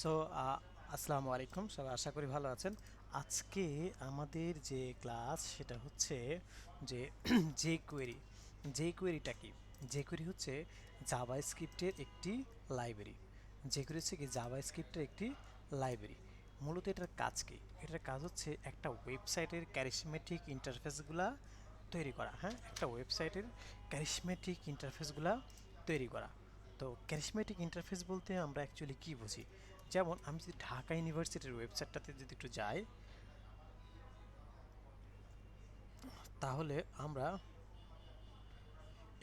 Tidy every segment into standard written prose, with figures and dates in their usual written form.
So আসসালামু আলাইকুম, সবাই আশা করি ভালো আছেন। আজকে আমাদের যে ক্লাস সেটা হচ্ছে যে জে কোয়েরি। জে কোয়েরিটা কি? জে কোয়েরি হচ্ছে জাভা স্ক্রিপ্টের একটি লাইব্রেরি। জে কোয়েরি হচ্ছে কি জাভা স্ক্রিপ্টের একটি লাইব্রেরি। মূলত এটার কাজ কি? এটার কাজ হচ্ছে একটা ওয়েবসাইটের ক্যারিসমেটিক ইন্টারফেসগুলা তৈরি করা। হ্যাঁ, একটা ওয়েবসাইটের ক্যারিসমেটিক ইন্টারফেসগুলা তৈরি করা। তো ক্যারিসমেটিক ইন্টারফেস বলতে আমরা অ্যাকচুয়ালি কী বুঝি? যেমন আমি যদি ঢাকা ইউনিভার্সিটির ওয়েবসাইটটাতে যদি একটু যাই, তাহলে আমরা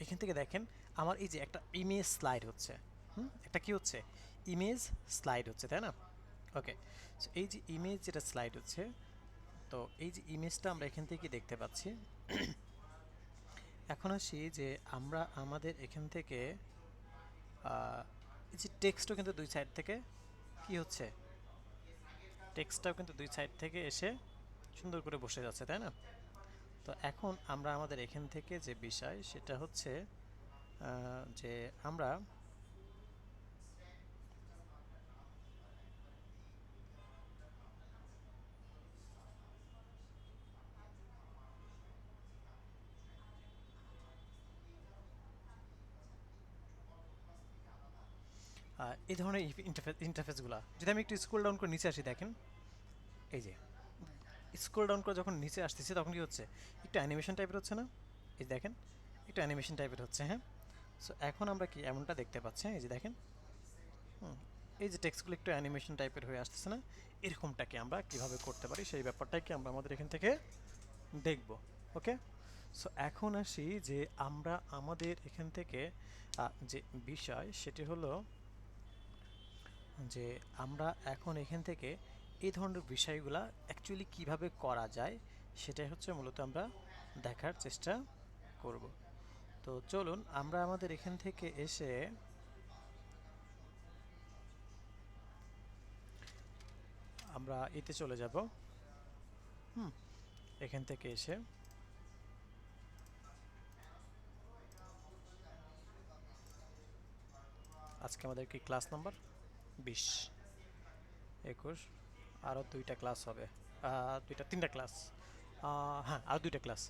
এখান থেকে দেখেন আমার এই যে একটা ইমেজ স্লাইড হচ্ছে। একটা কি হচ্ছে? ইমেজ স্লাইড হচ্ছে, তাই না? ওকে, সো এই যে ইমেজ যেটা স্লাইড হচ্ছে, তো এই যে ইমেজটা আমরা এখান থেকে দেখতে পাচ্ছি। এখন আসি যে আমরা আমাদের এখান থেকে এই যে টেক্সটও কিন্তু দুই সাইড থেকে কি হচ্ছে, টেক্সটটাও কিন্তু দুই সাইড থেকে এসে সুন্দর করে বসে যাচ্ছে, তাই না? তো এখন আমরা আমাদের এখান থেকে যে বিষয় সেটা হচ্ছে যে আমরা এই ধরনের ইন্টারফেসগুলো যদি আমি একটু স্ক্রল ডাউন করে নিচে আসি, দেখেন এই যে স্ক্রল ডাউন করে যখন নিচে আসতেছি তখন কি হচ্ছে, একটু অ্যানিমেশন টাইপের হচ্ছে না? এই যে দেখেন, একটু অ্যানিমেশন টাইপের হচ্ছে। হ্যাঁ, সো এখন আমরা কি এমনটা দেখতে পাচ্ছি, এই যে দেখেন, হুম, এই যে টেক্সটগুলো একটু অ্যানিমেশন টাইপের হয়ে আসতেছে না? এরকমটাকে আমরা কিভাবে করতে পারি সেই ব্যাপারটাই কি আমরা আমাদের এখান থেকে দেখব। ওকে, সো এখন আসি যে আমরা আমাদের এখান থেকে যে বিষয় সেটি হলো যে আমরা এখন এখান থেকে এই ধরনের বিষয়গুলা অ্যাকচুয়ালি কিভাবে করা যায় সেটাই হচ্ছে মূলত আমরা দেখার চেষ্টা করব। তো চলুন আমরা আমাদের এখান থেকে এসে আমরা এতে চলে যাব। হুম, এখান থেকে এসে আজকে আমাদের কি ক্লাস নাম্বার 20, 21, আরও দুইটা ক্লাস হবে। দুইটা তিনটা ক্লাস, হ্যাঁ আর দুইটা ক্লাস।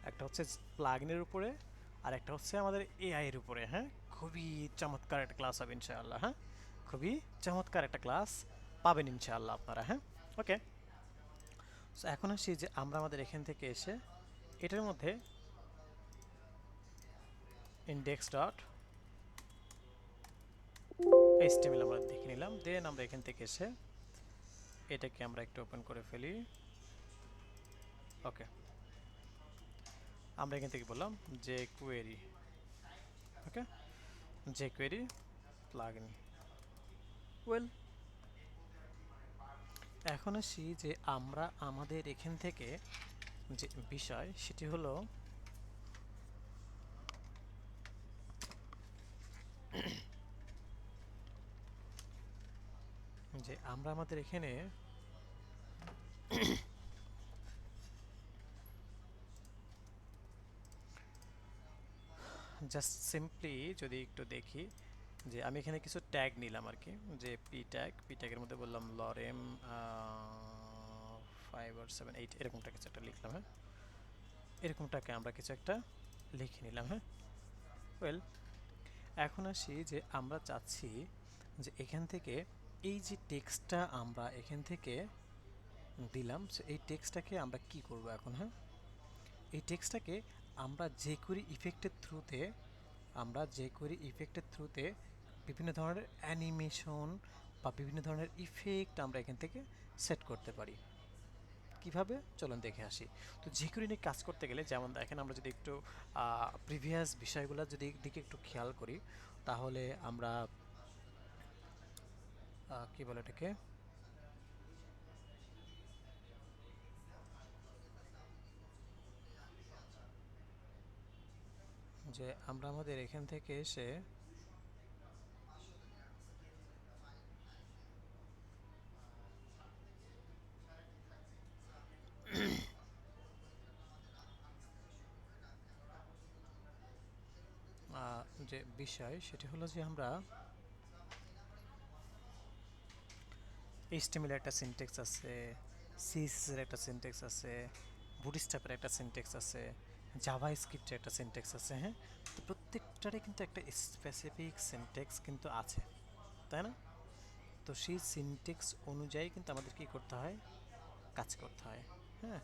একটা হচ্ছে প্লাগইনের উপরে, আর একটা হচ্ছে আমাদের এআই এর উপরে। হ্যাঁ, খুবই চমৎকার একটা ক্লাস হবে ইনশাআল্লাহ। হ্যাঁ, খুবই চমৎকার একটা ক্লাস পাবেন ইনশাআল্লাহ আপনারা। হ্যাঁ, ওকে, সো এখন আসি যে আমরা আমাদের এখান থেকে এসে এটার মধ্যে ইন্ডেক্স ডট এইচটিএমএল আমরা দেখে নিলাম। দেন আমরা এখান থেকে এসে এটাকে আমরা একটু ওপেন করে ফেলি। ওকে, আমরা এখান থেকে বললাম যে কোয়েরি। ওকে, যে কোয়েরি প্লাগইন। ওয়েল, এখন আসি যে আমরা আমাদের এখান থেকে যে বিষয় সেটি হলো যে আমরা আমাদের এখানে জাস্ট সিম্পলি যদি একটু দেখি যে আমি এখানে কিছু ট্যাগ নিলাম আর কি, যে পি ট্যাগের মধ্যে বললাম লরেম 5 or 7 8 এরকমটা কিছু একটা লিখলাম। হ্যাঁ, এরকমটাকে আমরা কিছু একটা লিখে নিলাম। হ্যাঁ, ওয়েল, এখন আসি যে আমরা চাচ্ছি যে এখান থেকে এই যে টেক্সটটা আমরা এখান থেকে দিলাম, সো এই টেক্সটটাকে আমরা কি করব এখন? হ্যাঁ, এই টেক্সটটাকে আমরা যে করি ইফেক্টের থ্রুতে, আমরা যে করি ইফেক্টের থ্রুতে বিভিন্ন ধরনের অ্যানিমেশন বা বিভিন্ন ধরনের ইফেক্ট আমরা এখান থেকে সেট করতে পারি। কিভাবে চলুন দেখে আসি। তো যে করি নিয়ে কাজ করতে গেলে যেমন দেখেন, আমরা যদি একটু প্রিভিয়াস বিষয়গুলো যদি দিকে একটু খেয়াল করি, তাহলে আমরা কি বলে এটাকে, যে আমরা আমাদের এখান থেকে এসে যে বিষয় সেটি হলো যে আমরা এইচটিএমএল একটা সিনট্যাক্স আছে, সিএসএস এর একটা সিনট্যাক্স আছে, বুটস্ট্র্যাপের একটা সিনট্যাক্স আছে, জাভা স্ক্রিপ্টের একটা সিনট্যাক্স আছে। হ্যাঁ, তো প্রত্যেকটারই কিন্তু একটা স্পেসিফিক সিনট্যাক্স কিন্তু আছে, তাই না? তো সেই সিনট্যাক্স অনুযায়ী কিন্তু আমাদের কী করতে হয়, কাজ করতে হয়। হ্যাঁ,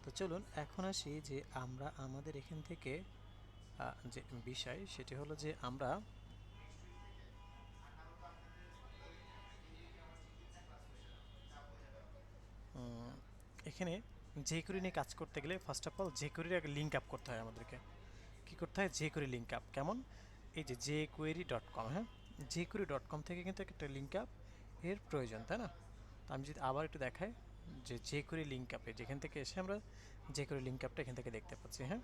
তো চলুন এখন আসি যে আমরা আমাদের এখান থেকে যে বিষয় সেটি হলো যে আমরা এখানে jQuery নিয়ে কাজ করতে গেলে ফার্স্ট অফ অল jQuery আগে লিঙ্ক আপ করতে হয় আমাদেরকে। কী করতে হয়, jQuery লিঙ্ক আপ। কেমন? এই যে jQuery.com, হ্যাঁ, jQuery.com থেকে কিন্তু একটা লিঙ্ক আপ এর প্রয়োজন, তাই না? তো আমি যদি আবার একটু দেখাই যে jQuery লিঙ্ক আপে যেখান থেকে এসে আমরা jQuery লিঙ্ক আপটা এখান থেকে দেখতে পাচ্ছি। হ্যাঁ,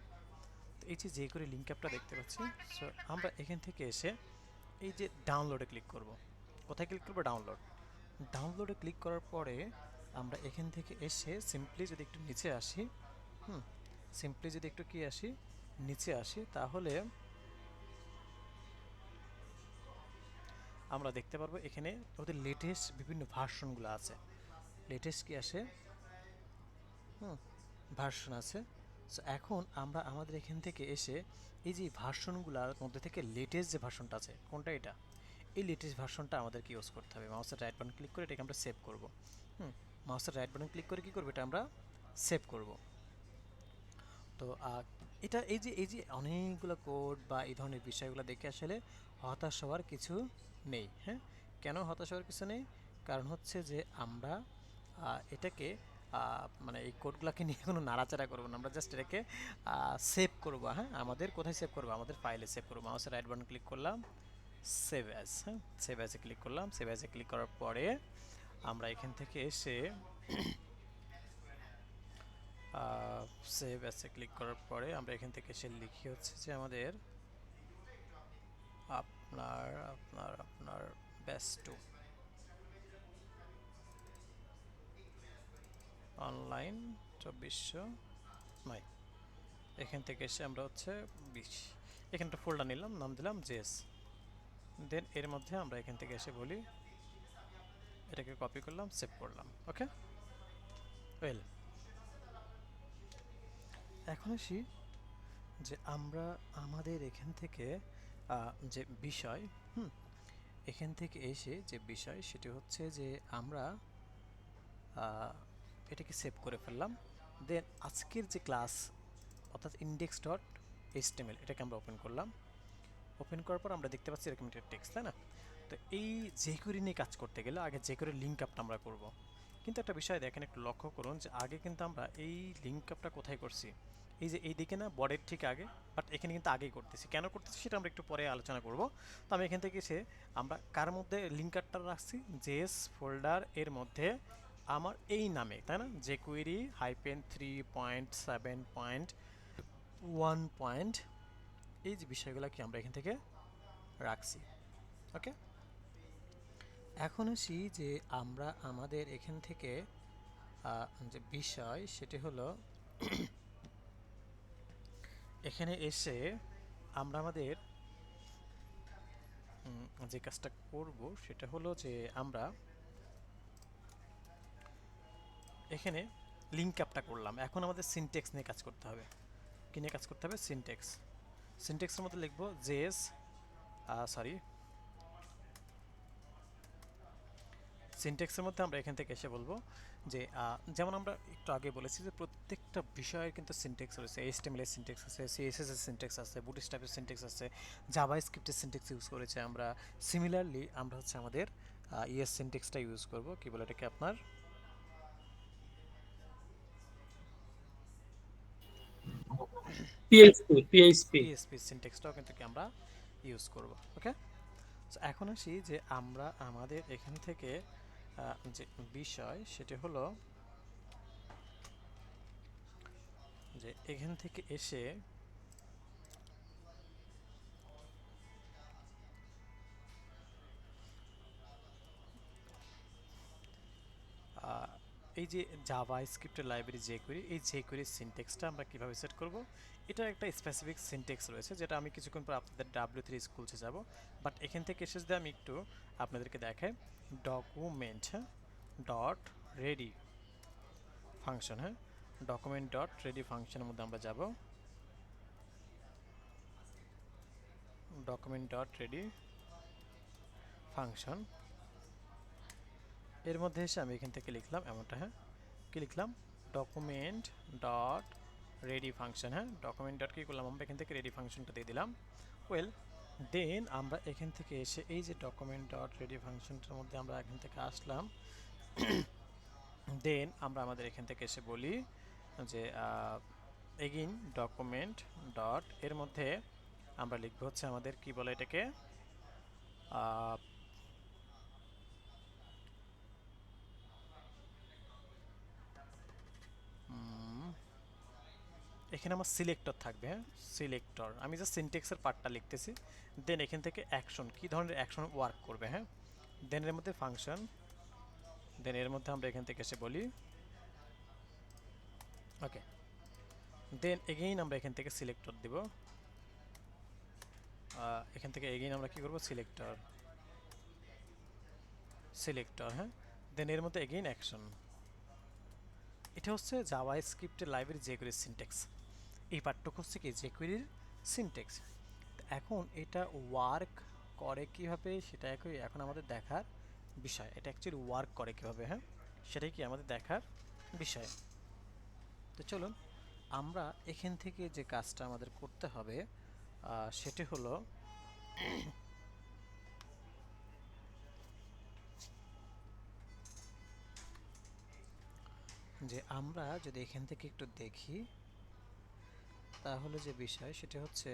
তো এই যে jQuery লিঙ্ক আপটা দেখতে পাচ্ছি, সো আমরা এখান থেকে এসে এই যে ডাউনলোডে ক্লিক করব। কোথায় ক্লিক করব? ডাউনলোড। ডাউনলোডে ক্লিক করার পরে আমরা এখান থেকে এসে সিম্পলি যদি একটু নিচে আসি, সিম্পলি যদি একটু কি আসি, নিচে আসি, তাহলে আমরা দেখতে পারবো এখানে ওদের লেটেস্ট বিভিন্ন ভার্সনগুলো আছে। লেটেস্ট কি আসে, ভার্সন আছে। সো এখন আমরা আমাদের এখান থেকে এসে এই যে ভার্সনগুলোর মধ্যে থেকে লেটেস্ট যে ভার্সনটা আছে, কোনটা এটা, এই লেটেস্ট ভার্সনটা আমাদেরকে ইউজ করতে হবে। মাউসের রাইট বাটন ক্লিক করে এটাকে আমরা সেভ করব। মাউসের রাইট বাটন ক্লিক করে কি করব, এটা আমরা সেভ করব। তো এটা এই যে অনেকগুলো কোড বা এই ধরনের বিষয়গুলো দেখে আসলে হতাশ হওয়ার কিছু নেই। হ্যাঁ, কেন হতাশ হওয়ার কিছু নেই? কারণ হচ্ছে যে আমরা এটাকে মানে এই কোডগুলোকে নিয়ে কোনো নাড়াচাড়া করবো না, আমরা জাস্ট এটাকে সেভ করবো। হ্যাঁ, আমাদের কোথায় সেভ করবো, আমাদের ফাইলে সেভ করবো। মাউসের রাইট বাটন ক্লিক করলাম, সেভ অ্যাজ। হ্যাঁ, সেভ অ্যাজে ক্লিক করলাম। সেভ অ্যাজে ক্লিক করার পরে আমরা এখান থেকে এসে সেভ অ্যাসে ক্লিক করার পরে আমরা এখান থেকে এসে লিখি হচ্ছে যে আমাদের আপনার আপনার আপনার বেস্ট অনলাইন 2400 এখান থেকে এসে আমরা হচ্ছে 20 এখানটা ফোল্ডার নিলাম, নাম দিলাম জেস। দেন এর মধ্যে আমরা এখান থেকে এসে বলি, এটাকে কপি করলাম, সেভ করলাম। ওকে, ওয়েল, এখন আসি যে আমরা আমাদের এখান থেকে যে বিষয়, এখান থেকে এসে যে বিষয় সেটি হচ্ছে যে আমরা এটাকে সেভ করে ফেললাম। দেন আজকের যে ক্লাস অর্থাৎ ইন্ডেক্স ডট এইচটিএমএল এটাকে আমরা ওপেন করলাম। ওপেন করার পর আমরা দেখতে পাচ্ছি এরকম একটা টেক্সট, তাই না? তো এই jQuery নিয়ে কাজ করতে গেলে আগে jQuery লিঙ্ক আপটা আমরা করব। কিন্তু একটা বিষয় দেখেন, একটু লক্ষ্য করুন যে আগে কিন্তু আমরা এই লিঙ্ক আপটা কোথায় করছি, এই যে এইদিকে না, বডির ঠিক আগে, বাট এখানে কিন্তু আগেই করতেছি। কেন করতেছি সেটা আমরা একটু পরে আলোচনা করব। তো আমি এখান থেকে এসে আমরা কার মধ্যে লিঙ্ক আপটা রাখছি, জেএস ফোল্ডার এর মধ্যে আমার এই নামে, তাই না, jQuery -3.7.1 এই যে বিষয়গুলো কি আমরা এখান থেকে রাখছি। ওকে, এখন আসি যে আমরা আমাদের এখান থেকে যে বিষয় সেটি হলো এখানে এসে আমরা আমাদের যে কাজটা করব সেটা হলো যে আমরা এখানে লিঙ্ক আপটা করলাম। এখন আমাদের সিনট্যাক্স নিয়ে কাজ করতে হবে। কি নিয়ে কাজ করতে হবে? সিনট্যাক্স। সিনট্যাক্সের মধ্যে লিখব জেএস, সরি, সিনট্যাক্সের মধ্যে আমরা এখান থেকে এসে বলবো যে যেমন আমরা একটু আগে বলেছি যে প্রত্যেকটা বিষয়ের কিন্তু সিনট্যাক্স রয়েছে। এইচটিএমএল এর সিনট্যাক্স আছে, সিএসএস এর সিনট্যাক্স আছে, বুটস্ট্র্যাপের সিনট্যাক্স আছে, জাভা স্ক্রিপ্টের সিনট্যাক্স ইউজ করেছে আমরা। সিমিলারলি আমরা হচ্ছে আমাদের ইএস সিনট্যাক্সটা ইউজ করব। কি বলে এটাকে, আপনার পিএইচপি। পিএসপি সিনট্যাক্সটাও কিন্তু কি আমরা ইউজ করব। ওকে, সো এখন আসি যে আমরা আমাদের এখান থেকে যে বিষয় সেটি হলো যে এখান থেকে এসে এই যে জাভা স্ক্রিপ্টের লাইব্রেরি jQuery, এই jQuery সিনট্যাক্সটা আমরা কিভাবে সেট করব, এটা একটা স্পেসিফিক সিনট্যাক্স রয়েছে যেটা আমি কিছুক্ষণ পর আপনাদের W3 স্কুলসে যাব। বাট এখান থেকে এসে যদি আমি একটু আপনাদেরকে দেখাই, ডকুমেন্ট, হ্যাঁ, ডট রেডি ফাংশন, হ্যাঁ, ডকুমেন্ট ডট রেডি ফাংশনের মধ্যে আমরা যাব। ডকুমেন্ট ডট রেডি ফাংশন, এর মধ্যে এসে আমি এখান থেকে লিখলাম এমনটা, হ্যাঁ, কি লিখলাম, ডকুমেন্ট ডট রেডি ফাংশন, হ্যাঁ, ডকুমেন্ট ডট কি করলাম আমরা এখান থেকে রেডি ফাংশনটা দিয়ে দিলাম। ওয়েল দেন আমরা এখান থেকে এসে এই যে ডকুমেন্ট ডট রেডি ফাংশনটার মধ্যে আমরা এখান থেকে আসলাম। দেন আমরা আমাদের এখান থেকে এসে বলি যে এগেইন ডকুমেন্ট ডট, এর মধ্যে আমরা লিখবো হচ্ছে আমাদের কি বলে এটাকে, এখানে আমার সিলেক্টর থাকবে, হ্যাঁ, সিলেক্টর, আমি জাস্ট সিনটেক্সের পার্টটা লিখতেছি। দেন এখান থেকে অ্যাকশন, কী ধরনের অ্যাকশন ওয়ার্ক করবে, হ্যাঁ, দেন এর মধ্যে ফাংশন, দেন এর মধ্যে আমরা এখান থেকে এসে বলি ওকে। দেন এগেইন আমরা এখান থেকে সিলেক্টর দিব, এখান থেকে এগেইন আমরা কি করব, সিলেক্টর, সিলেক্টর, হ্যাঁ, দেন এর মধ্যে এগেইন অ্যাকশন। এটা হচ্ছে জাভা স্ক্রিপ্টের লাইব্রেরি jQuery সিনট্যাক্স। এই পার্টটুকু হচ্ছে কি jQuery সিনট্যাক্স। এখন এটা ওয়ার্ক করে কিভাবে সেটা এখন আমাদের দেখার বিষয়। এটা অ্যাকচুয়ালি ওয়ার্ক করে কিভাবে, হ্যাঁ, সেটাই কি আমাদের দেখার বিষয়। তো চলুন আমরা এখান থেকে যে কাজটা আমাদের করতে হবে সেটি হলো যে আমরা যদি এখান থেকে একটু দেখি তাহলে যে বিষয় সেটা হচ্ছে,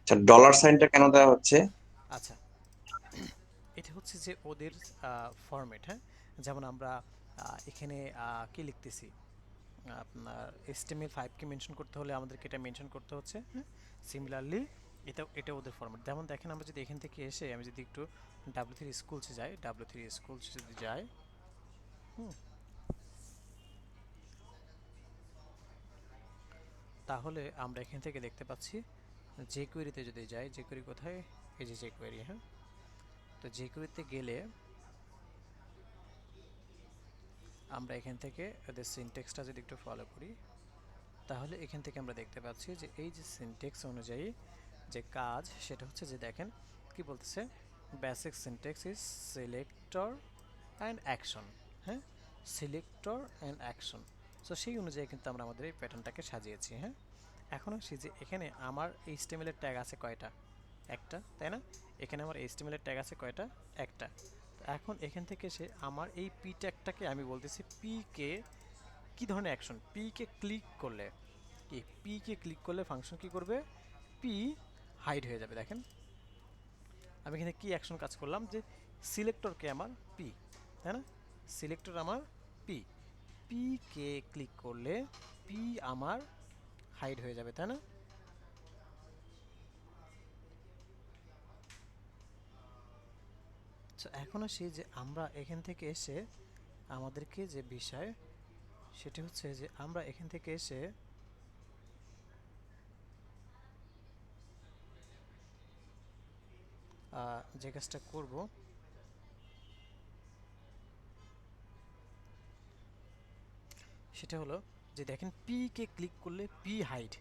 আচ্ছা, ডলার সাইনটা কেন দেওয়া হচ্ছে? আচ্ছা, এটা হচ্ছে যে ওদের ফরম্যাট, হ্যাঁ, যেমন আমরা এখানে কি লিখতেছি, আপনার HTML5 কে মেনশন করতে হলে আমাদেরকে এটা মেনশন করতে হচ্ছে, হ্যাঁ, সিমিলারলি এটা ওদের ফরম্যাট। যেমন দেখেন আমরা যদি এখান থেকে এসে আমি যদি একটু W3 স্কুলসে যাই, W3 স্কুলস যদি যাই, হুম, তাহলে আমরা এখান থেকে দেখতে পাচ্ছি jQuery-তে যদি যাই, jQuery কোথায়, এই যে jQuery, হ্যাঁ, তো jQuery-তে গেলে আমরা এখান থেকে এদের সিনট্যাক্সটা যদি একটু ফলো করি তাহলে এখান থেকে আমরা দেখতে পাচ্ছি যে এই যে সিনট্যাক্স অনুযায়ী যে কাজ সেটা হচ্ছে যে দেখেন কি বলতেছে, basic syntax is selector and action, হ্যাঁ, সিলেক্টর অ্যান্ড অ্যাকশন। সো সেই অনুযায়ী কিন্তু আমরা আমাদের এই প্যাটার্নটাকে সাজিয়েছি, হ্যাঁ। এখন আসি যে এখানে আমার HTML এর ট্যাগ আছে কয়টা, একটা, তাই না, এখানে আমার HTML এর ট্যাগ আছে কয়টা, একটা। এখন এখান থেকে এসে আমার এই পি ট্যাগটাকে আমি বলতেছি পি কে কি ধরনের অ্যাকশন, পি কে ক্লিক করলে কি, পি কে ক্লিক করলে ফাংশন কি করবে, পি হাইড হয়ে যাবে। দেখেন আমি এখানে কি অ্যাকশন কাজ করলাম, যে সিলেক্টরকে আমার পি, তাই না, সিলেক্টর আমার পি, পি কে ক্লিক করলে পি আমার হাইড হয়ে যাবে, তাই না। তো এখন আসি যে আমরা এখান থেকে এসে আমাদেরকে যে বিষয় সেটি হচ্ছে যে আমরা এখান থেকে এসে যে কাজটা করব সেটা হলো যে দেখেন পি কে ক্লিক করলে পি হাইড,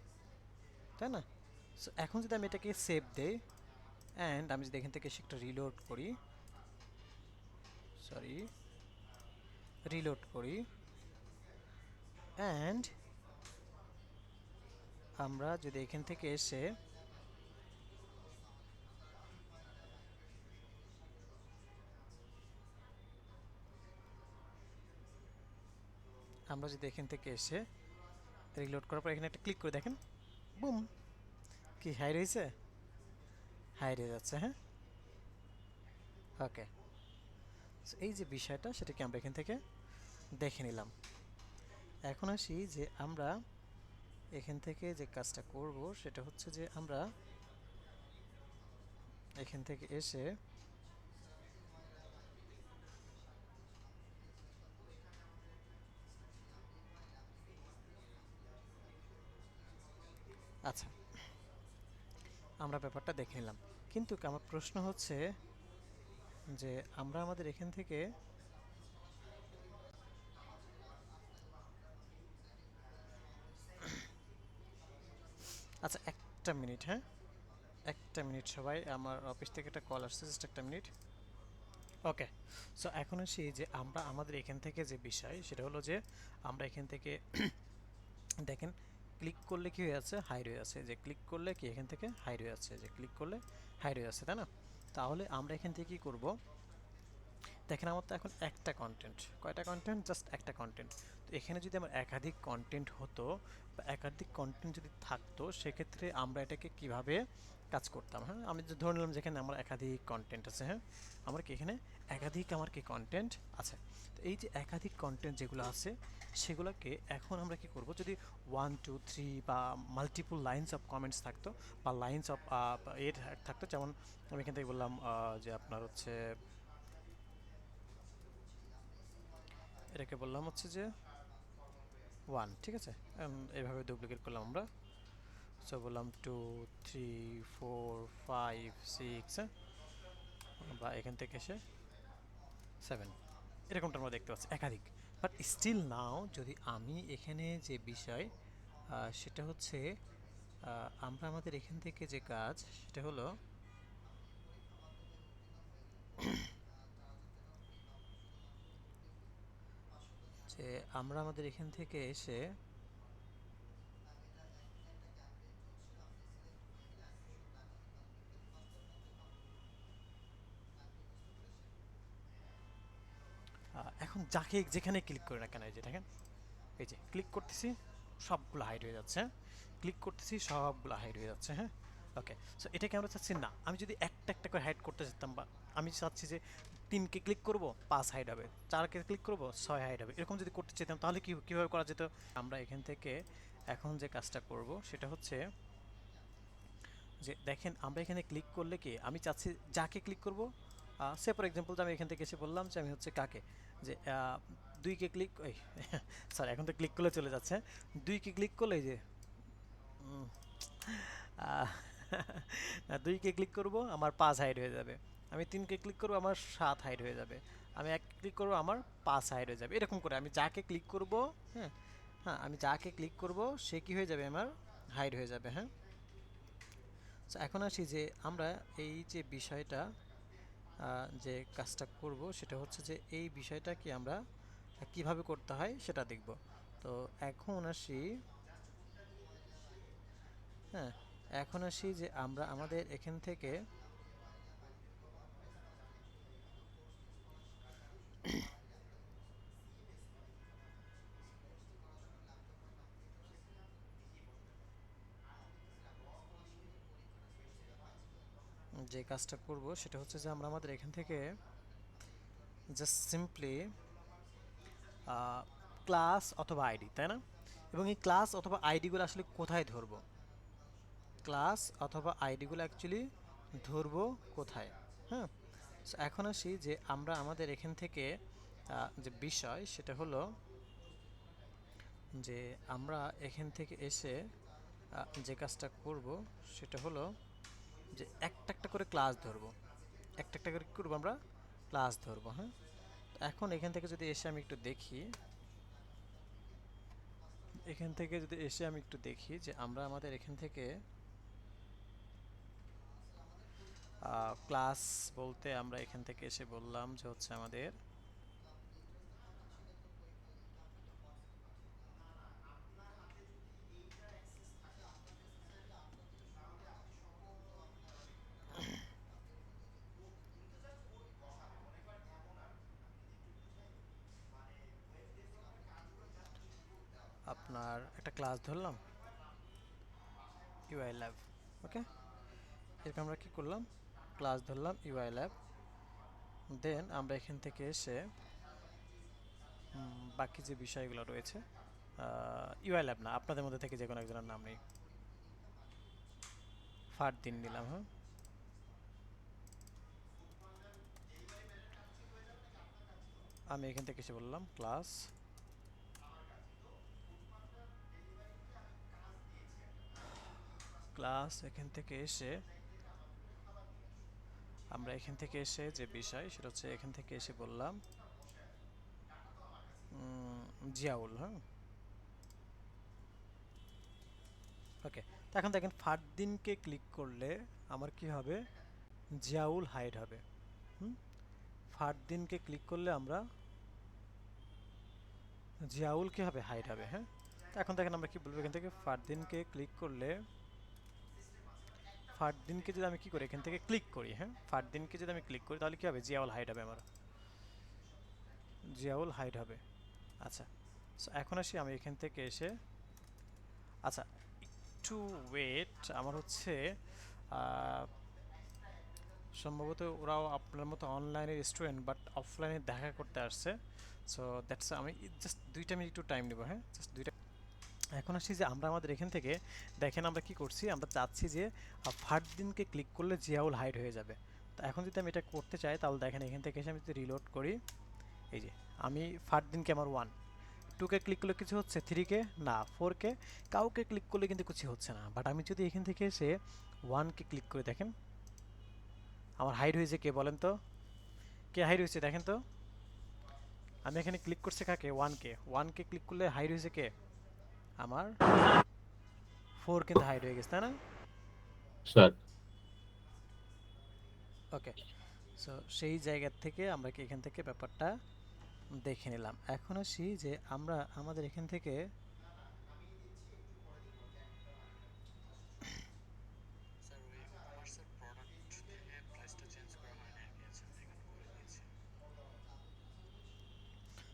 তাই না। সো এখন যদি আমি এটাকে সেভ দেই অ্যান্ড আমি যদি এখান থেকে এসে একটা রিলোড করি, সরি, রিলোড করি, অ্যান্ড আমরা যদি এখান থেকে এসে আমরা যদি এখান থেকে এসে রিলোড করার পর এখানে একটা ক্লিক করে দেখেন, বুম, কি হাইড হয়েছে, হাইড হয়ে যাচ্ছে, হ্যাঁ, ওকে। এই যে বিষয়টা সেটাকে আমরা এখান থেকে দেখে নিলাম। এখন আসি যে আমরা এখান থেকে যে কাজটা করব সেটা হচ্ছে যে আমরা এখান থেকে এসে আচ্ছা আমরা ব্যাপারটা দেখে নিলাম, কিন্তু আমার প্রশ্ন হচ্ছে যে আমরা আমাদের এখান থেকে আচ্ছা একটা মিনিট, হ্যাঁ একটা মিনিট সবাই, আমার অফিস থেকে একটা কল আসছে, জাস্ট একটা মিনিট। ওকে, সো এখন আসি যে আমরা আমাদের এখান থেকে যে বিষয় সেটা হলো যে আমরা এখান থেকে দেখেন ক্লিক করলে কি হয়ে আছে, হাইড হয়ে আছে, যে ক্লিক করলে কি এখান থেকে হাইড হয়ে আছে, যে ক্লিক করলে হাইড হয়ে আছে, তাই না? তাহলে আমরা এখান থেকে কি করব, দেখেন আমার তো এখন একটা কন্টেন্ট, কয়টা কন্টেন্ট, জাস্ট একটা কন্টেন্ট। তো এখানে যদি আমার একাধিক কন্টেন্ট হতো বা একাধিক কন্টেন্ট যদি থাকতো, সেক্ষেত্রে আমরা এটাকে কিভাবে কাজ করতাম, হ্যাঁ আমি যে ধরে নিলাম যেখানে আমার একাধিক কন্টেন্ট আছে, হ্যাঁ আমার কি এখানে একাধিক আমার কি কন্টেন্ট আছে। তো এই যে একাধিক কন্টেন্ট যেগুলো আছে সেগুলোকে এখন আমরা কি করব, যদি 1 2 3 বা মাল্টিপল লাইনস অফ কমেন্টস থাকতো বা লাইনস অফ এর থাকতো, যেমন আমি এখান থেকে বললাম যে আপনার হচ্ছে এটাকে বললাম হচ্ছে যে 1, ঠিক আছে, এইভাবে ডুপ্লিকেট করলাম আমরা। সো বললাম 2 3 4 5 6, হ্যাঁ বা এখান থেকে এসে 7, এরকমটা আমরা দেখতে পাচ্ছি একাধিক। বাট স্টিল নাও যদি আমি এখানে যে বিষয় সেটা হচ্ছে আমরা আমাদের এখান থেকে যে কাজ সেটা হলো যে আমরা আমাদের এখান থেকে এসে এখন যাকে যেখানে ক্লিক করি না কেন, এই যে দেখেন, এই যে ক্লিক করতেছি সবগুলো হাইড হয়ে যাচ্ছে, ক্লিক করতেছি সবগুলো হাইড হয়ে যাচ্ছে, হ্যাঁ ওকে। সো এটাকে আমরা চাচ্ছি না, আমি যদি একটা একটা করে হাইড করতে চাইতাম, বা আমি চাচ্ছি যে 3কে ক্লিক করব 5 হাইড হবে, 4কে ক্লিক করব 6 হাইড হবে, এরকম যদি করতে চাইতাম তাহলে কীভাবে করা যেত? আমরা এখান থেকে এখন যে কাজটা করব সেটা হচ্ছে যে দেখেন আমরা এখানে ক্লিক করলে কি আমি চাচ্ছি যাকে ক্লিক করব, সে ফর এক্সাম্পল আমি এখান থেকে এসে বললাম যে আমি হচ্ছে কাকে, যে 2কে ক্লিক ওই সরি এখন তো ক্লিক করলে চলে যাচ্ছে, 2কে ক্লিক করলে এই যে উম, আহ, 2কে ক্লিক করব আমার 5 হাইড হয়ে যাবে, আমি 3কে ক্লিক করব আমার 7 হাইড হয়ে যাবে, আমি 1 ক্লিক করব আমার 5 হাইড হয়ে যাবে, এরকম করে আমি যাকে ক্লিক করব, হ্যাঁ হ্যাঁ আমি যাকে ক্লিক করব সে কি হয়ে যাবে, আমার হাইড হয়ে যাবে, হ্যাঁ। তো এখন আসি যে আমরা এই যে বিষয়টা যে কাজটা করব সেটা হচ্ছে যে এই বিষয়টা কি আমরা কিভাবে করতে হয় সেটা দেখব। তো এখন আসি, হ্যাঁ এখন আসি যে আমরা আমাদের এখান থেকে যে কাজটা করব সেটা হচ্ছে যে আমরা আমাদের এখান থেকে জাস্ট সিম্পলি ক্লাস অথবা আইডি, তাই না? এবং এই ক্লাস অথবা আইডিগুলো আসলে কোথায় ধরবো, ক্লাস অথবা আইডিগুলো অ্যাকচুয়ালি ধরবো কোথায়, হ্যাঁ। সো এখন আসি যে আমরা আমাদের এখান থেকে যে বিষয় সেটা হলো যে আমরা এখান থেকে এসে যে কাজটা করব সেটা হলো যে একটা একটা করে ক্লাস ধরবো, একটা একটা করে কী করবো আমরা, ক্লাস ধরবো, হ্যাঁ। তো এখন এখান থেকে যদি এসে আমি একটু দেখি, এখান থেকে যদি এসে আমি একটু দেখি যে আমরা আমাদের এখান থেকে ক্লাস বলতে আমরা এখান থেকে এসে বললাম যে হচ্ছে আমাদের আপনার একটা ক্লাস ধরলাম ইউআই ল্যাব, ওকে। এরকম আমরা কি করলাম, ক্লাস ধরলাম ইউআই ল্যাব, দেন আমরা এখান থেকে এসে বাকি যে বিষয়গুলো রয়েছে, ইউআই ল্যাব না, আপনাদের মধ্যে থেকে যে কোনো একজনের নাম নেই, ফারদিন নিলাম, হ্যাঁ। আমি এখান থেকে এসে বললাম ক্লাস, ক্লাস এখান থেকে এসে আমরা এখান থেকে এসে যে বিষয় সেটা হচ্ছে এখান থেকে এসে বললাম জিয়াউল, হ্যাঁ ওকে। তো এখন দেখেন ফারদিনকে ক্লিক করলে আমার কি হবে, জিয়াউল হাইড হবে। হুম, ফারদিনকে ক্লিক করলে আমরা জিয়াউল কি হবে, হাইড হবে। হ্যাঁ, তো এখন দেখেন আমরা কি বলবো, এখান থেকে ফারদিনকে ক্লিক করলে, ফারদিনকে যদি আমি কি করি এখান থেকে ক্লিক করি, হ্যাঁ ফারদিনকে যদি আমি ক্লিক করি তাহলে কি হবে, জিয়াউল হাইড হবে, আমার জিয়াউল হাইড হবে। আচ্ছা, সো এখন আসি আমি এখান থেকে এসে, আচ্ছা একটু ওয়েট, আমার হচ্ছে সম্ভবত ওরাও আপনার মতো অনলাইনের স্টুডেন্ট বাট অফলাইনে দেখা করতে আসছে। সো দ্যাটস, আমি জাস্ট 2 মিনিট একটু টাইম নেবো, হ্যাঁ জাস্ট 2টা। এখন আসি যে আমরা আমাদের এখান থেকে দেখেন আমরা কি করছি, আমরা চাচ্ছি যে ফারদিনকে ক্লিক করলে জিয়াউল হাইড হয়ে যাবে। তো এখন যদি আমি এটা করতে চাই তাহলে দেখেন এখান থেকে এসে আমি যদি রিলোড করি, এই যে আমি ফারদিনকে আমার 1, 2কে ক্লিক করলে কিছু হচ্ছে, 3কে না, 4কে কাউকে ক্লিক করলে কিন্তু কিছু হচ্ছে না। বাট আমি যদি এখান থেকে এসে 1কে ক্লিক করে দেখেন আমার হাইড হয়েছে কে বলেন তো, কে হাইড হয়েছে দেখেন তো। আমি এখানে ক্লিক করছি কাকে, 1কে, 1কে ক্লিক করলে হাইড হয়েছে কে, আমার 4 কিন্তু হাইড হয়ে গেছে, তাই না? স্যার ওকে, সো সেই জায়গা থেকে আমরা কি এখান থেকে ব্যাপারটা দেখে নিলাম। এখন আসি যে আমরা আমাদের এখান থেকে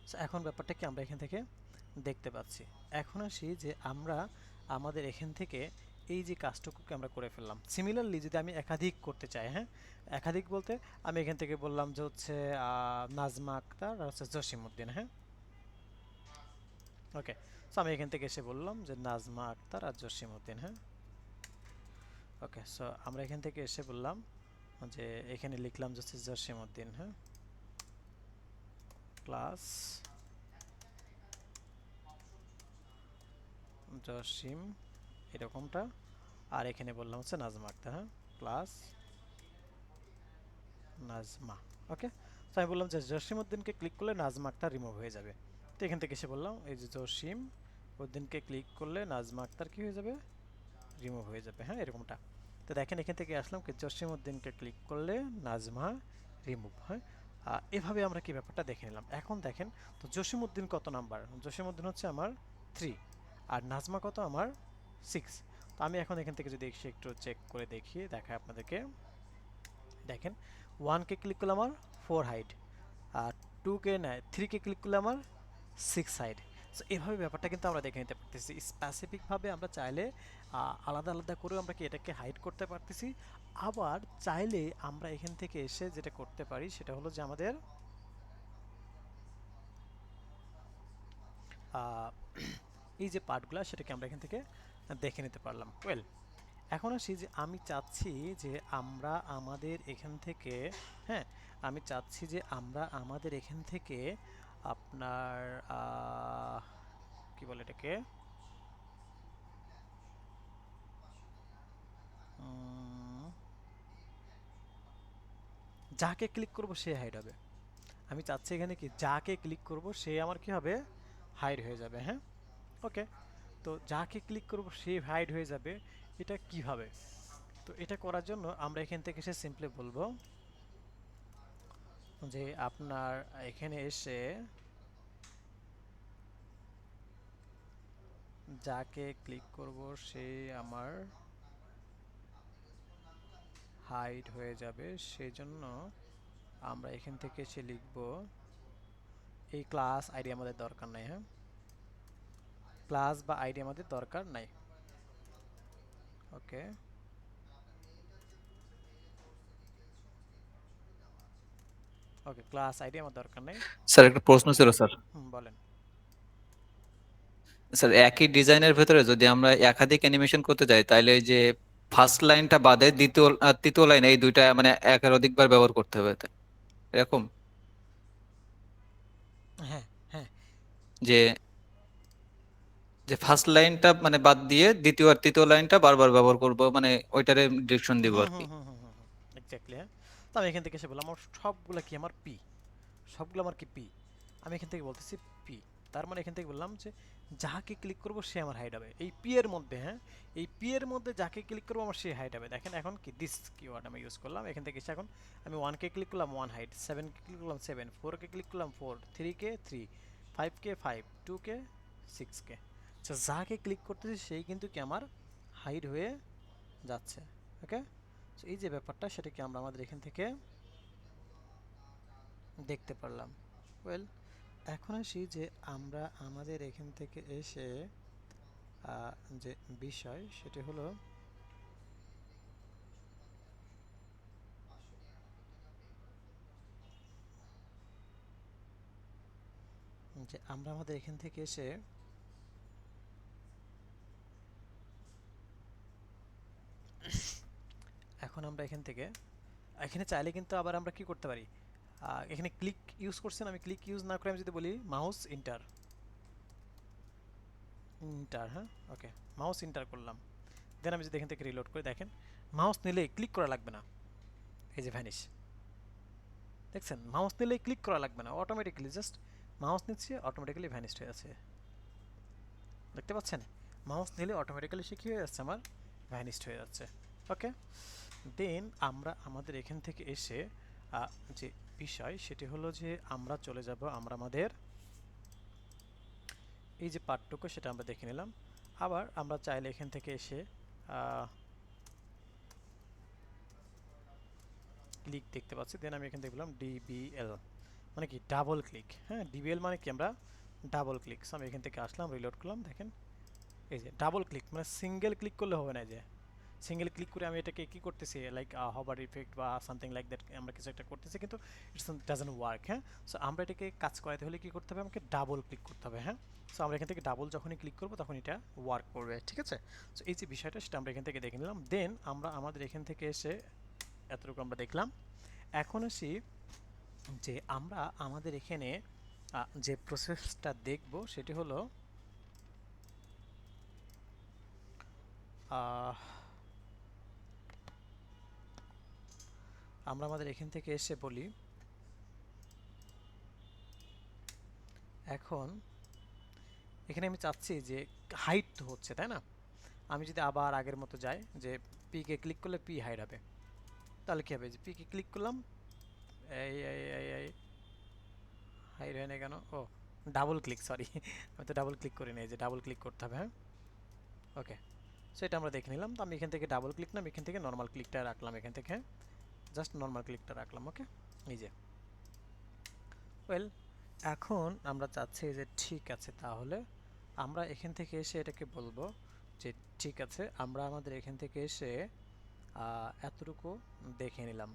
so এখন ব্যাপারটা কি আমরা এখান থেকে দেখতে পাচ্ছি। এখন আসি যে আমরা আমাদের এখান থেকে এই যে কাজটুকুকে আমরা করে ফেললাম। সিমিলারলি যদি আমি একাধিক করতে চাই, হ্যাঁ একাধিক বলতে আমি এখান থেকে বললাম যে হচ্ছে নাজমা আক্তার আর হচ্ছে জসিমউদ্দিন, হ্যাঁ ওকে। সো আমি এখান থেকে এসে বললাম যে নাজমা আক্তার আর জসিমউদ্দিন, হ্যাঁ ওকে। সো আমরা এখান থেকে এসে বললাম যে এখানে লিখলাম যে হচ্ছে জসিমউদ্দিন, হ্যাঁ ক্লাস জসিম এরকমটা, আর এখানে বললাম হচ্ছে নাজমা আক্তার, হ্যাঁ ক্লাস নাজমা, ওকে। তো আমি বললাম যে জসিম উদ্দিনকে ক্লিক করলে নাজমা আক্তার রিমুভ হয়ে যাবে। তো এখান থেকে এসে বললাম এই যে জসিম উদ্দিনকে ক্লিক করলে নাজমা আক্তার কি হয়ে যাবে, রিমুভ হয়ে যাবে, হ্যাঁ এরকমটা। তো দেখেন এখান থেকে আসলাম কি জসিম উদ্দিনকে ক্লিক করলে নাজমা রিমুভ, হ্যাঁ এভাবে আমরা কি ব্যাপারটা দেখে নিলাম। এখন দেখেন তো জসিম উদ্দিন কত নাম্বার, জসিম উদ্দিন হচ্ছে আমার 3 আর নাজমা কত আমার 6। তো আমি এখন এখান থেকে যদি একটু চেক করে দেখি, দেখায় আপনাদেরকে, দেখেন 1কে ক্লিক করলে আমার 4 হাইড, আর 2কে নেয়, 3কে ক্লিক করলে আমার 6 হাইড। সো এভাবে ব্যাপারটা কিন্তু আমরা দেখে নিতে পারতেছি। স্পেসিফিকভাবে আমরা চাইলে আলাদা আলাদা করেও আমরা কি এটাকে হাইড করতে পারতেছি। আবার চাইলে আমরা এখান থেকে এসে যেটা করতে পারি সেটা হলো যে আমাদের এই যে পার্টগুলো সেটাকে আমরা এখান থেকে দেখে নিতে পারলাম। ওয়েল, এখন আসি যে আমি চাচ্ছি যে আমরা আমাদের এখান থেকে, হ্যাঁ আমি চাচ্ছি যে আমরা আমাদের এখান থেকে আপনার কি বলে এটাকে, যাকে ক্লিক করব সে হাইড হবে। আমি চাচ্ছি এখানে কি যাকে ক্লিক করব সে আমার কি হবে, হাইড হয়ে যাবে, হ্যাঁ ওকে। তো যাকে ক্লিক করব সে হাইড হয়ে যাবে, এটা কিভাবে? তো এটা করার জন্য আমরা এখান থেকে এসে সিম্পলি বলবো যে আপনার এখানে এসে যাকে ক্লিক করব সে আমার হাইড হয়ে যাবে, সেজন্য আমরা এখান থেকে এসে লিখব এই ক্লাস আইডি আমাদের দরকার নাই, হ্যাঁ ক্লাস বা আইডি আমাদের দরকার নাই, ওকে ওকে ক্লাস আইডি আমার দরকার নাই। স্যার একটা প্রশ্ন ছিল স্যার। বলেন। স্যার একই ডিজাইনের ভেতরে যদি আমরা একাধিক অ্যানিমেশন করতে যাই তাহলে এই যে ফার্স্ট লাইনটা বাদে দ্বিতীয় আর তৃতীয় লাইন এই দুইটা মানে একের অধিকবার ব্যবহার করতে হবে এরকম, হ্যাঁ হ্যাঁ যে যে ফার্স্ট লাইনটা মানে বাদ দিয়ে দ্বিতীয় আর তৃতীয় লাইনটা বারবার ব্যবহার করব, মানে ওইটারে ডিরেকশন দিব হুম আর কি। হুম হুম হুম হুম এক্স্যাক্টলি, হ্যাঁ। তো আমি এখান থেকে এসে বললাম আমার সবগুলো কি আমার পি, সবগুলো আমার কি পি, আমি এখান থেকে বলতেছি পি। তার মানে এখান থেকে বললাম যে যাকে ক্লিক করব সে আমার হাইড হবে এই পি এর মধ্যে। হ্যাঁ, এই পি এর মধ্যে যাকে ক্লিক করবো আমার সে হাইড হবে। দেখেন এখন কি দিস কিওয়ার্ড আমি ইউজ করলাম এখান থেকে এসে, এখন আমি 1কে ক্লিক করলাম 1 হাইড, 7কে ক্লিক করলাম 7, 4কে ক্লিক করলাম 4, 3কে 3, 5কে 5, 2কে 6কে। আচ্ছা, যাকে ক্লিক করতেছি সেই কিন্তু কি আমার হাইড হয়ে যাচ্ছে। ওকে, সো এই যে ব্যাপারটা সেটা কি আমরা আমাদের এখান থেকে দেখতে পারলাম। ওয়েল, এখন আসি যে আমরা আমাদের এখান থেকে এসে যে বিষয় সেটি হলো যে আমরা আমাদের এখান থেকে এসে এখন আমরা এখান থেকে এখানে চাইলে কিন্তু আবার আমরা কি করতে পারি, এখানে ক্লিক ইউজ করছেন, আমি ক্লিক ইউজ না করে আমি যদি বলি মাউস ইন্টার ইন্টার, হ্যাঁ ওকে, মাউস ইন্টার করলাম, দেন আমি যদি এখান থেকে রিলোড করি দেখেন মাউস নিলেই ক্লিক করা লাগবে না, এই যে ভ্যানিশ, দেখছেন মাউস নিলেই ক্লিক করা লাগবে না, অটোমেটিক্যালি জাস্ট মাউস নিচ্ছে অটোমেটিক্যালি ভ্যানিশড হয়ে আছে, দেখতে পাচ্ছেন মাউস নিলে অটোমেটিক্যালি সে কী হয়ে যাচ্ছে আমার ভ্যানিশড হয়ে যাচ্ছে। ওকে, দেন আমরা আমাদের এখান থেকে এসে যে বিষয় সেটি হলো যে আমরা চলে যাব আমরা আমাদের এই যে পার্টটুকু সেটা আমরা দেখে নিলাম। আবার আমরা চাইলে এখান থেকে এসে ক্লিক দেখতে পাচ্ছি, দেন আমি এখান থেকে বললাম ডিবিএল মানে কি ডাবল ক্লিক। হ্যাঁ, ডিবিএল মানে কি আমরা ডাবল ক্লিক। সো আমি এখান থেকে আসলাম, রিলোড করলাম, দেখেন এই যে ডাবল ক্লিক মানে সিঙ্গেল ক্লিক করলে হবে না, যে সিঙ্গেল ক্লিক করে আমি এটাকে কি করতেছি লাইক হবার ইফেক্ট বা সামথিং লাইক দ্যাট আমরা কিছু একটা করতেছি, কিন্তু ইটস ডাজন্ট ওয়ার্ক। হ্যাঁ, সো আমরা এটাকে কাজ করাতে হলে কি করতে হবে, আমাকে ডাবল ক্লিক করতে হবে। হ্যাঁ, সো আমরা এখান থেকে ডাবল যখনই ক্লিক করবো তখন এটা ওয়ার্ক করবে, ঠিক আছে। সো এই যে বিষয়টা সেটা আমরা এখান থেকে দেখে নিলাম। দেন আমরা আমাদের এখান থেকে এসে এতটুকু আমরা দেখলাম। এখন আসি যে আমরা আমাদের এখানে যে প্রসেসটা দেখব সেটি হলো আমরা আমাদের এখান থেকে এসে বলি এখন এখানে আমি চাচ্ছি যে হাইট তো হচ্ছে, তাই না? আমি যদি আবার আগের মতো যাই যে পিকে ক্লিক করলে পি হাইড হবে, তাহলে কী হবে, যে পিকে ক্লিক করলাম এই এই এই এই হাইড হয় না কেন, ও ডাবল ক্লিক, সরি আমি তো ডাবল ক্লিক করি নাই, যে ডাবল ক্লিক করতে হবে। হ্যাঁ, ওকে, সেটা আমরা দেখে নিলাম। তো আমি এখান থেকে ডাবল ক্লিক না, আমি এখান থেকে নর্মাল ক্লিকটা রাখলাম, এখান থেকে জাস্ট নর্মাল ক্লিকটা রাখলাম। ওকে, এই যে ওয়েল, এখন আমরা চাচ্ছি যে ঠিক আছে, তাহলে আমরা এখান থেকে এসে এটাকে বলবো যে ঠিক আছে, আমরা আমাদের এখান থেকে এসে এতটুকু দেখে নিলাম।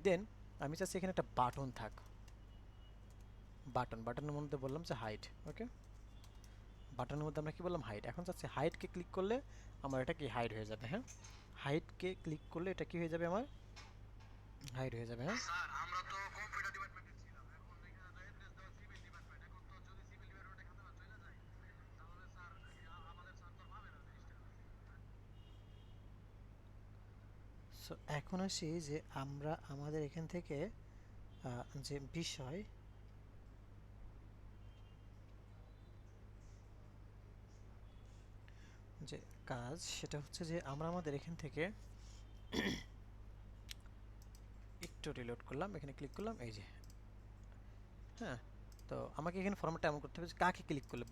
দেন আমি চাচ্ছি এখানে একটা বাটন থাক, বাটনের মধ্যে বললাম যে হাইট। ওকে, বাটনের মধ্যে আমরা কি বললাম হাইট। এখন চাচ্ছি হাইটকে ক্লিক করলে আমার এটা কি হাইড হয়ে যাবে। হ্যাঁ, হাইটকে ক্লিক করলে এটা কি হয়ে যাবে, আমার হাইড হয়ে যাবে। হ্যাঁ, সো এখন আসি যে আমরা আমাদের এখান থেকে যে বিষয় যে কাজ সেটা হচ্ছে যে আমরা আমাদের এখান থেকে একটু রিলোড করলাম, এখানে ক্লিক করলাম, এই যে হ্যাঁ, তো আমাকে এখানে ফর্মেটটা এমন করতে হবে যে কাকে ক্লিক করলে,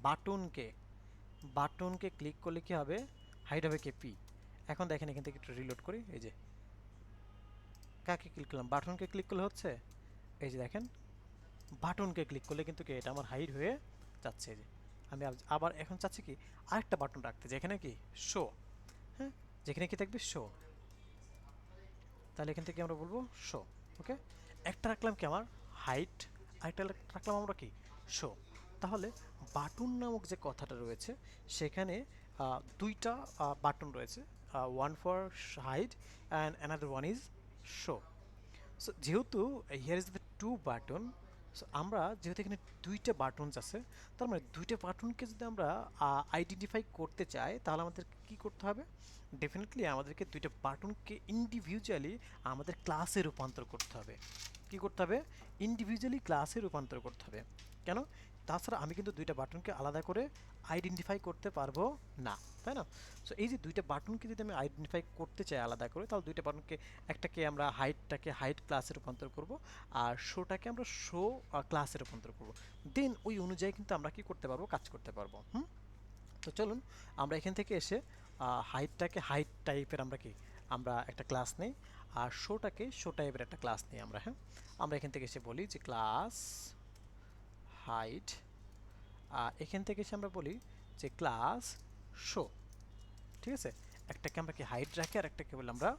বাটনকে ক্লিক করলে কি হবে, হাইড হবে কে পি। এখন দেখেন এখান থেকে একটু রিলোড করি, এই যে কাকে ক্লিক করলাম, বাটনকে ক্লিক করলে হচ্ছে, এই যে দেখেন বাটনকে ক্লিক করলে কিন্তু কি এটা আমার হাইড হয়ে যাচ্ছে। এই যে আমি আবার এখন চাচ্ছি কি আরেকটা বাটন রাখতে, যেখানে কি শো, হ্যাঁ যেখানে কি থাকবে শো, তাহলে এখান থেকে আমরা বলবো শো। ওকে, একটা রাখলাম কি আমার হাইট, আরেকটা রাখলাম আমরা কি শো। তাহলে বাটন নামক যে কথাটা রয়েছে সেখানে দুইটা বাটন রয়েছে, one for hide and another one is show. So যেহেতু here is the two button, so আমরা যেহেতু এখানে দুইটা বাটনস আছে, তার মানে দুইটা বাটনকে যদি আমরা আইডেন্টিফাই করতে চাই তাহলে আমাদের কি করতে হবে? ডেফিনেটলি আমাদেরকে দুইটা বাটনকে ইন্ডিভিজুয়ালি আমাদের ক্লাসে রূপান্তর করতে হবে। কি করতে হবে? ইন্ডিভিজুয়ালি ক্লাসে রূপান্তর করতে হবে। কেন? তাছাড়া আমি কিন্তু দুইটা বাটনকে আলাদা করে আইডেন্টিফাই করতে পারবো না, তাই না? সো এই যে দুইটা বাটনকে যদি আমি আইডেন্টিফাই করতে চাই আলাদা করে, তাহলে দুইটা বাটনকে, একটাকে আমরা হাইটটাকে হাইট ক্লাসে রূপান্তর করব, আর শোটাকে আমরা শো ক্লাসে রূপান্তর করব। দেন ওই অনুযায়ী কিন্তু আমরা কি করতে পারবো? কাজ করতে পারবো। তো চলুন আমরা এখান থেকে এসে হাইটটাকে হাইট টাইপের আমরা একটা ক্লাস নেই, আর শোটাকে শো টাইপের একটা ক্লাস নেই আমরা। হ্যাঁ, আমরা এখান থেকে এসে বলি যে ক্লাস হাইট, আর এখান থেকে এসে আমরা বলি যে ক্লাস শো। ঠিক আছে, একটাকে আমরা কি হাইট রাখি আর একটাকে বলি আমরা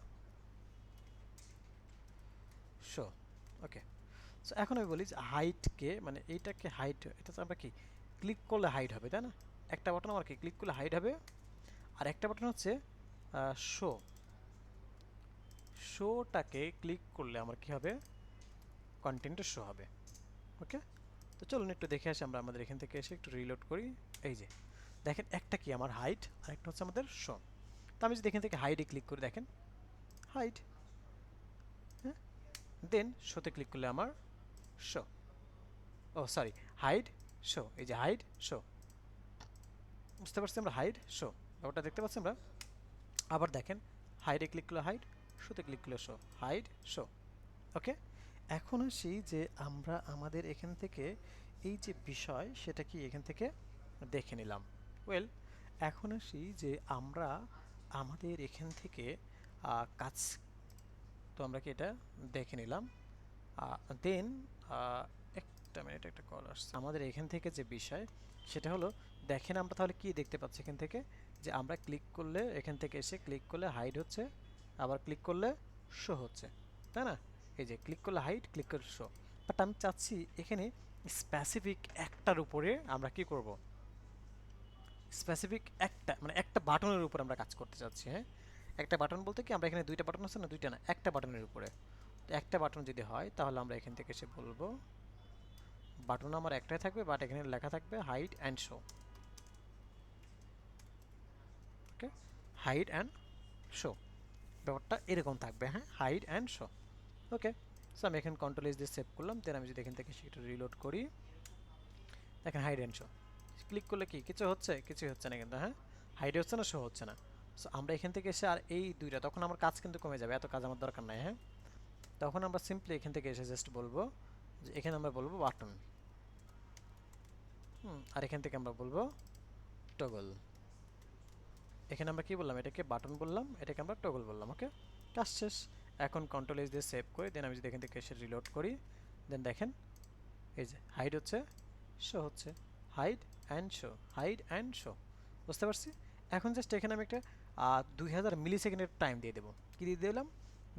শো। ওকে, সো এখন আমি বলি যে হাইটকে, মানে এইটাকে হাইট, এটা তো আমরা কি ক্লিক করলে হাইট হবে, তাই না? একটা বাটন আমার কি ক্লিক করলে হাইট হবে, আর একটা বাটন হচ্ছে শো। শোটাকে ক্লিক করলে আমার কি হবে? কন্টেন্টের শো হবে। ওকে, তো চলুন একটু দেখে আসি আমরা আমাদের এখান থেকে এসে একটু রিলোড করি। এই যে দেখেন, একটা কি আমার হাইট আর একটা হচ্ছে আমাদের শো। তো আমি যদি এখান থেকে হাইটে ক্লিক করি, দেখেন হাইট, হ্যাঁ, দেন শোতে ক্লিক করলে আমার শো, ও সরি, হাইড শো। এই যে হাইড শো, বুঝতে পারছি আমরা? হাইড শো ব্যাপারটা দেখতে পাচ্ছি আমরা। আবার দেখেন, হাইডে ক্লিক করলে হাইড, শোতে ক্লিক করলে শো, হাইড শো। ওকে, এখন আসি যে আমরা আমাদের এখান থেকে এই যে বিষয় সেটা কি এখান থেকে দেখে নিলাম। ওয়েল, এখন আসি যে আমরা আমাদের এখান থেকে কাজ, তো আমরা কি এটা দেখে নিলাম। দেন একটা মিনিট, একটা কল আসছে আমাদের এখান থেকে। যে বিষয় সেটা হলো, দেখেন আমরা তাহলে কি দেখতে পাচ্ছি এখান থেকে, যে আমরা ক্লিক করলে এখান থেকে এসে ক্লিক করলে হাইড হচ্ছে, আবার ক্লিক করলে শো হচ্ছে, তাই না? এই যে ক্লিক করলে হাইড, ক্লিক করলে শো। বাট আমি চাচ্ছি এখানে স্পেসিফিক একটার উপরে আমরা কি করব? স্পেসিফিক একটা, মানে একটা বাটনের উপর আমরা কাজ করতে চাচ্ছি। হ্যাঁ, একটা বাটন বলতে কি, আমরা এখানে দুইটা বাটন আছে না, দুইটা না, একটা বাটনের উপরে। তো একটা বাটন যদি হয় তাহলে আমরা এখান থেকে এসে বলবো বাটন আমার একটাই থাকবে, বাট এখানে লেখা থাকবে hide and show. Okay, hide and show ব্যাপারটা এরকম থাকবে। হ্যাঁ, hide and show. Okay, so আমি এখানে কন্ট্রোল এস দিয়ে সেভ করলাম। দেন আমি যদি এখান থেকে সেটা রিলোড করি, দেখেন হাইড অ্যান্ড শো ক্লিক করলে কি কিছু হচ্ছে? কিছুই হচ্ছে না কিন্তু। হ্যাঁ, হাইড হচ্ছে না, শো হচ্ছে না। সো আমরা এখান থেকে এসে আর এই দুইটা, তখন আমার কাজ কিন্তু কমে যাবে, এত কাজ আমার দরকার নাই। হ্যাঁ, তখন আমরা সিম্পলি এখান থেকে এসে জাস্ট বলবো যে এখানে আমরা বলবো বাটন, আর এখান থেকে আমরা বলবো টগল। এখানে আমরা কি বললাম? এটাকে বাটন বললাম, এটাকে আমরা টগল বললাম। ওকে, কাজ শেষ। এখন কন্ট্রোল এস দিয়ে সেভ করি। দেন আমি যদি এখান থেকে এসে রিলোড করি, দেন দেখেন এই যে হাইড হচ্ছে, শো হচ্ছে, hide and show, hide and show. বুঝতে পারছি? এখন জাস্ট এখানে আমি একটা 2000 মিলি সেকেন্ডের টাইম দিয়ে দেবো। কী দিয়ে দিলাম?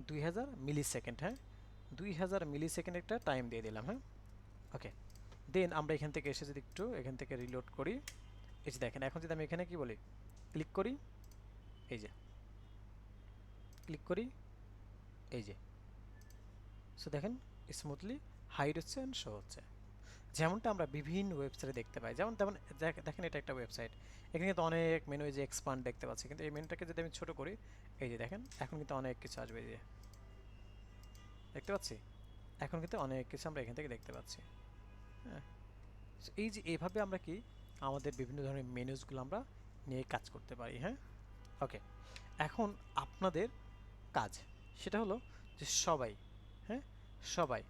2000 মিলি সেকেন্ড। হ্যাঁ, 2000 মিলি সেকেন্ড একটা টাইম দিয়ে দিলাম। হ্যাঁ, ওকে, দেন আমরা এখান থেকে এসে যদি একটু এখান থেকে রিলোড করি, এই যে দেখেন, এখন যদি আমি এখানে কি বলি, ক্লিক করি, এই যে ক্লিক করি, এই যে, সো দেখেন স্মুথলি হাইড হচ্ছে অ্যান্ড শো হচ্ছে, যেমনটা আমরা বিভিন্ন ওয়েবসাইটে দেখতে পাই। যেমন তেমন দেখেন, এটা একটা ওয়েবসাইট, এখানে কিন্তু অনেক মেনু, এই যে এক্সপান্ড দেখতে পাচ্ছি, কিন্তু এই মেনুটাকে যদি আমি ছোট করি, এই যে দেখেন এখন কিন্তু অনেক কিছু আসবে। এই যে দেখতে পাচ্ছি, এখন কিন্তু অনেক কিছু আমরা এখান থেকে দেখতে পাচ্ছি। হ্যাঁ, এই যে এইভাবে আমরা কি আমাদের বিভিন্ন ধরনের মেনুসগুলো আমরা নিয়ে কাজ করতে পারি। হ্যাঁ, ওকে, এখন আপনাদের কাজ সেটা হলো যে সবাই, হ্যাঁ, সবাই